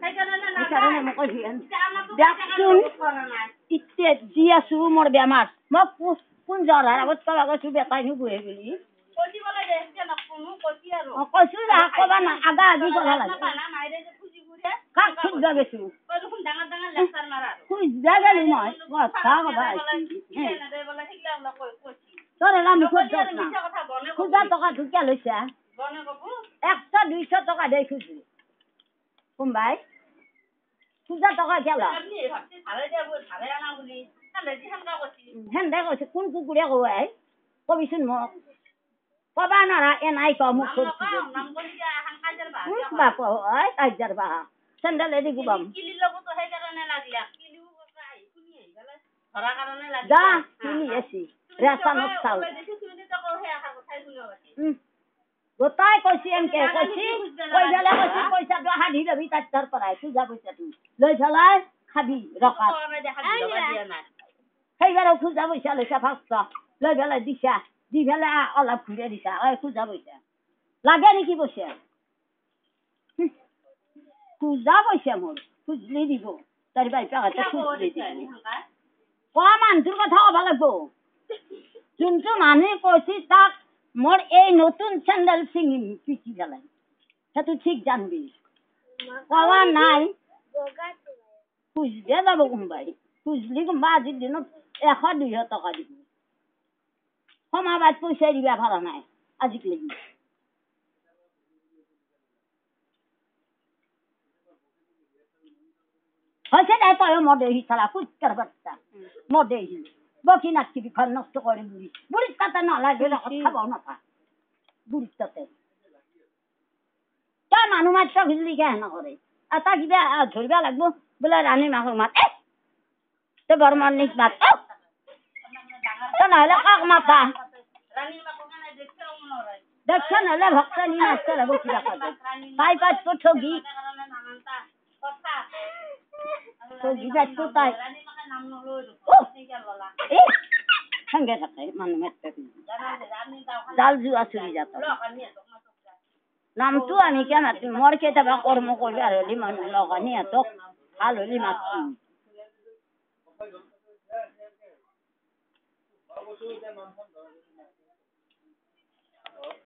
সেইকাৰণে মই কৈছো দেখচোন ইতে দি আছো মোৰ বেমাৰ মই কোন জ্বৰ আগত কবা কৈছো বেটাই নুগুহে বুলি কৈছো কবা না আদা আদি কবা লাগে কাক খুঁজবা গৈছো খুঁজবা গেলি মই কথা কবা তোৰ এলা মুখত যাত না খুঁজা টকা ঢুকিয়া লৈছা 100-200 টকা দেই খুঁজো কোনবাই খুঁজা টকা গেলা হেন্দে কৈছে কোন কুকুৰে কবাই কবিচোন মোক কবা নৰা এনাই ক মোক বাপ কাজাৰ বাহা চেন্ডেল এদি গুবাম যা কিনি আছি ৰেচনত চাউল গোটাই কৈছি এনকে কৈছি কৈ গেলে কৈছি পইচাটো হাধি লবি তাৰ পৰাই পূজা পইচাটো লৈ পেলাই খাবি ৰকাত সেইবাৰো পূজা পইচা লৈছা 500 লৈ পেলাই দিছা দি পেলাই অলপ ঘূৰে দিছা পূজা পইচা লাগে নেকি পইচা পূজা পইচা মোৰ খুজলি দিব তাৰ বাইপা খুজলি দিব কোৱা মানুহটোৰ কথা কব লাগব যোনটো মানুহে কৈছি তাক মোৰ এই নতুন চেন্ডেল চিঙিম পিঠি পেলাই সেইটো ঠিক জানবি কোৱা নাই খুজবে যাব কোনবাই খুজলি কোনবা আজিৰ দিনত 100-200 টকা দিব সমাবাদ পইচা দিবা ভাড়া নাই আজিক লাগি হৈছে দে তই মদেহি চালা ফুটকাৰ বাচ্চা মদেহি বকি নাচিবি ঘৰ নষ্ট কৰি বুঢ়ী বুঢ়ীত তাতে নালাগে খাবও নাপা বুঢ়ীত তাতে তই মানুহ মাত্ৰ খুজলি কে নকৰে এটা কিবা ধৰিবা লাগব বোলে ৰাণী মাকক মাত তই বৰমানিক মাত তই নহলে কাক মাতা দেখছ নহলে ভক্তানী মাছ লাগব কিবা খাব তাই পাতটো ঠগি তাই সঙ্গে থাকে মানুহ মাত্ৰ জাল জুৱা চুৰি যাত নামটো আমি কে মাতিম মোৰ কেতিয়াবা কৰ্ম কৰিবা হলি মানুহ লগানি সিহঁতক ভাল হলি মাতিম